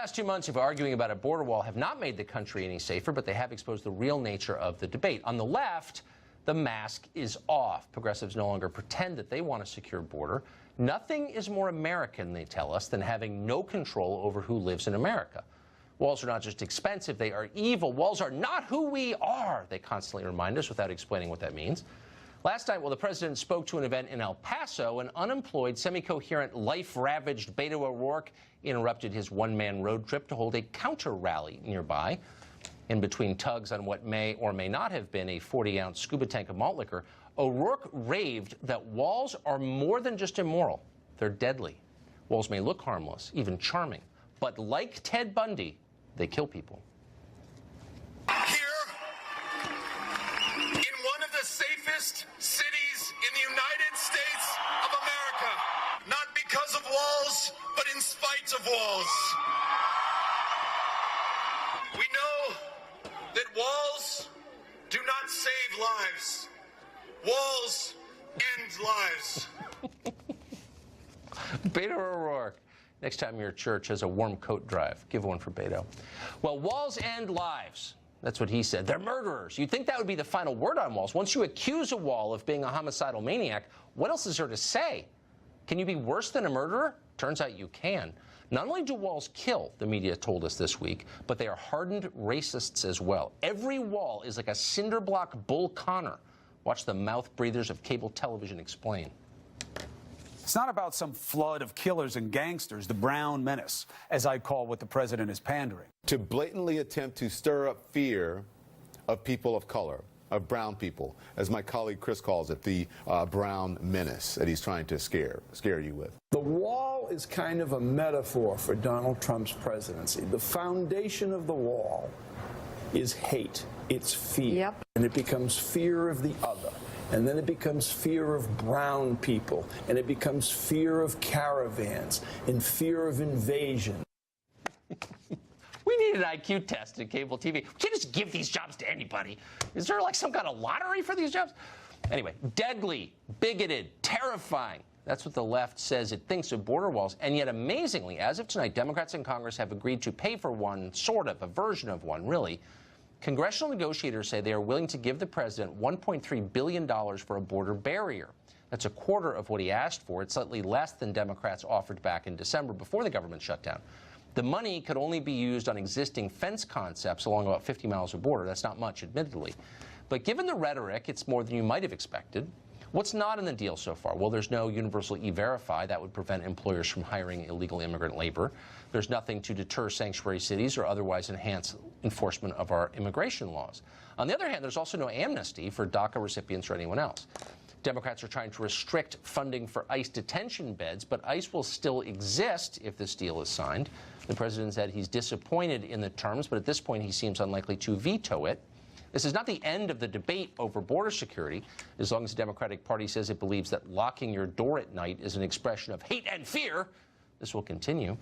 past 2 months of arguing about a border wall have not made the country any safer, but they have exposed the real nature of the debate. On the left, the mask is off. Progressives no longer pretend that they want a secure border. Nothing is more American, they tell us, than having no control over who lives in America. Walls are not just expensive, they are evil. Walls are not who we are, they constantly remind us without explaining what that means. Last night, while the president spoke to an event in El Paso, an unemployed, semi-coherent, life-ravaged Beto O'Rourke interrupted his one-man road trip to hold a counter-rally nearby. In between tugs on what may or may not have been a 40-ounce scuba tank of malt liquor, O'Rourke raved that walls are more than just immoral. They're deadly. Walls may look harmless, even charming, but like Ted Bundy, they kill people. Safest cities in the United States of America, not because of walls, but in spite of walls. We know that walls do not save lives. Walls end lives. Beto O'Rourke. Next time your church has a warm coat drive, give one for Beto. Well, walls end lives. That's what he said. They're murderers. You'd think that would be the final word on walls. Once you accuse a wall of being a homicidal maniac, what else is there to say? Can you be worse than a murderer? Turns out you can. Not only do walls kill, the media told us this week, but they are hardened racists as well. Every wall is like a cinder block Bull Connor. Watch the mouth breathers of cable television explain. It's not about some flood of killers and gangsters, the brown menace, as I call what the president is pandering. To blatantly attempt to stir up fear of people of color, of brown people, as my colleague Chris calls it, the brown menace that he's trying to scare you with. The wall is kind of a metaphor for Donald Trump's presidency. The foundation of the wall is hate. It's fear. Yep. And it becomes fear of the other. And then it becomes fear of brown people, and it becomes fear of caravans, and fear of invasion. We need an IQ test in cable TV. We can't just give these jobs to anybody. Is there like some kind of lottery for these jobs? Anyway, deadly, bigoted, terrifying. That's what the left says it thinks of border walls. And yet, amazingly, as of tonight, Democrats in Congress have agreed to pay for one, sort of, a version of one, really. Congressional negotiators say they are willing to give the president $1.3 billion for a border barrier. That's a quarter of what he asked for. It's slightly less than Democrats offered back in December before the government shutdown. The money could only be used on existing fence concepts along about 50 miles of border. That's not much, admittedly. But given the rhetoric, it's more than you might have expected. What's not in the deal so far? Well, there's no universal E-Verify. That would prevent employers from hiring illegal immigrant labor. There's nothing to deter sanctuary cities or otherwise enhance enforcement of our immigration laws. On the other hand, there's also no amnesty for DACA recipients or anyone else. Democrats are trying to restrict funding for ICE detention beds, but ICE will still exist if this deal is signed. The president said he's disappointed in the terms, but at this point he seems unlikely to veto it. This is not the end of the debate over border security, as long as the Democratic Party says it believes that locking your door at night is an expression of hate and fear. This will continue.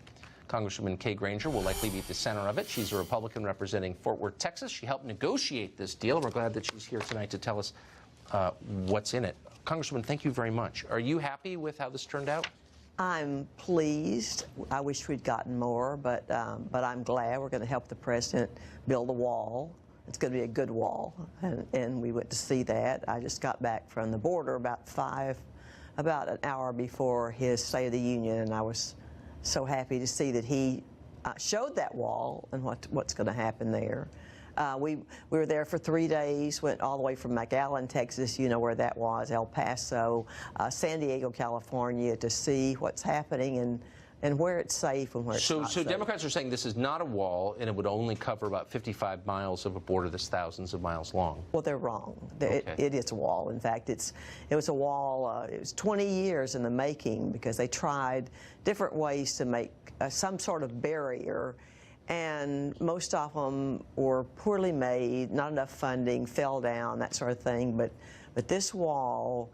Congresswoman Kay Granger will likely be at the center of it. She's a Republican representing Fort Worth, Texas. She helped negotiate this deal. We're glad that she's here tonight to tell us what's in it. Congresswoman, thank you very much. Are you happy with how this turned out? I'm pleased. I wish we'd gotten more, but I'm glad. We're going to help the president build a wall. It's going to be a good wall, and we went to see that. I just got back from the border about an hour before his State of the Union, and I was so happy to see that he showed that wall and what's going to happen there. We were there for 3 days, went all the way from McAllen, Texas, you know where that was, El Paso, San Diego, California, to see what's happening and where it's safe and where it's not safe. So Democrats are saying this is not a wall, and it would only cover about 55 miles of a border that's thousands of miles long. Well, they're wrong. Okay. It is a wall. In fact, it was a wall. It was 20 years in the making because they tried different ways to make some sort of barrier, and most of them were poorly made, not enough funding, fell down, that sort of thing. But this wall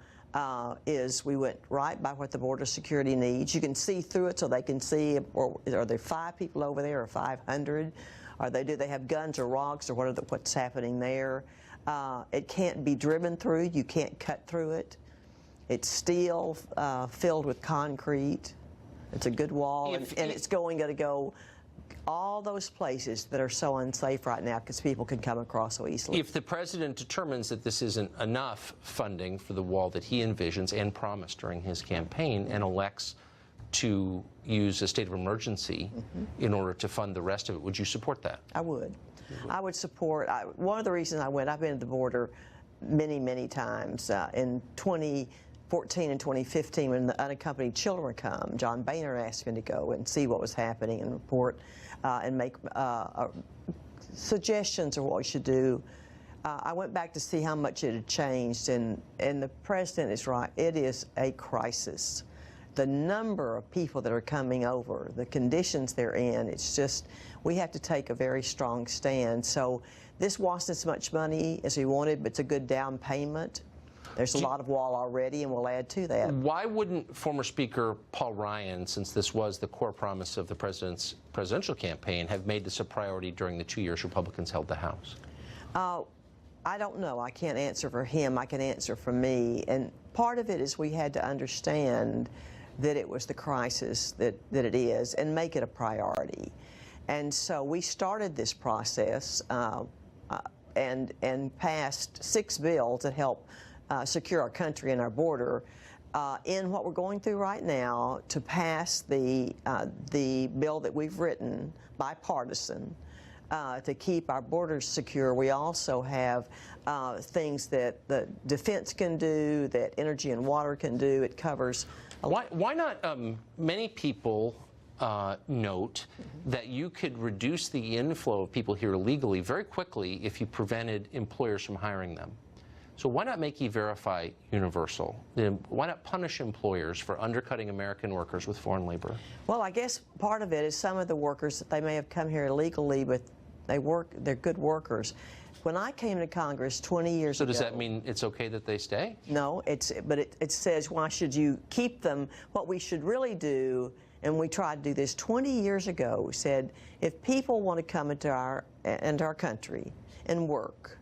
we went right by what the border security needs. You can see through it so they can see, or are there 5 people over there or 500? Do they have guns or rocks or what's happening there? It can't be driven through. You can't cut through it. It's steel filled with concrete. It's a good wall, and it's going to go all those places that are so unsafe right now because people can come across so easily. If the president determines that this isn't enough funding for the wall that he envisions and promised during his campaign and elects to use a state of emergency in order to fund the rest of it, would you support that? I would. I would support. One of the reasons I went, I've been at the border many, many times. In 2014 and 2015, when the unaccompanied children come, John Boehner asked me to go and see what was happening and report and make suggestions of what we should do. I went back to see how much it had changed, and the president is right. It is a crisis. The number of people that are coming over, the conditions they're in, it's just, we have to take a very strong stand. So this wasn't as much money as we wanted, but it's a good down payment. There's a lot of wall already, and we'll add to that. Why wouldn't former Speaker Paul Ryan, since this was the core promise of the president's presidential campaign, have made this a priority during the 2 years Republicans held the House? I don't know. I can't answer for him. I can answer for me. And part of it is we had to understand that it was the crisis that it is and make it a priority. And so we started this process and passed 6 bills that help secure our country and our border. In what we're going through right now, to pass the bill that we've written, bipartisan, to keep our borders secure, we also have things that the defense can do, that energy and water can do. It covers. Why not? Many people note that you could reduce the inflow of people here illegally very quickly if you prevented employers from hiring them. So why not make E-Verify universal? Why not punish employers for undercutting American workers with foreign labor? Well, I guess part of it is some of the workers, they may have come here illegally, but they're good workers. When I came to Congress 20 years ago... So does that mean it's okay that they stay? No, but it says, why should you keep them? What we should really do, and we tried to do this 20 years ago, we said, if people want to come into our country and work,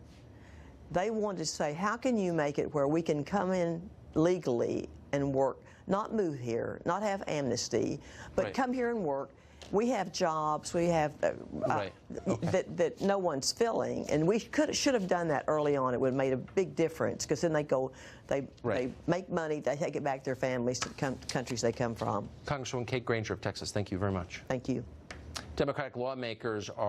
they wanted to say, how can you make it where we can come in legally and work, not move here, not have amnesty, but come here and work. We have jobs, we have that no one's filling, and we should have done that early on. It would have made a big difference, because then they make money, they take it back to their families, to the countries they come from. Congresswoman Kate Granger of Texas, thank you very much. Thank you. Democratic lawmakers are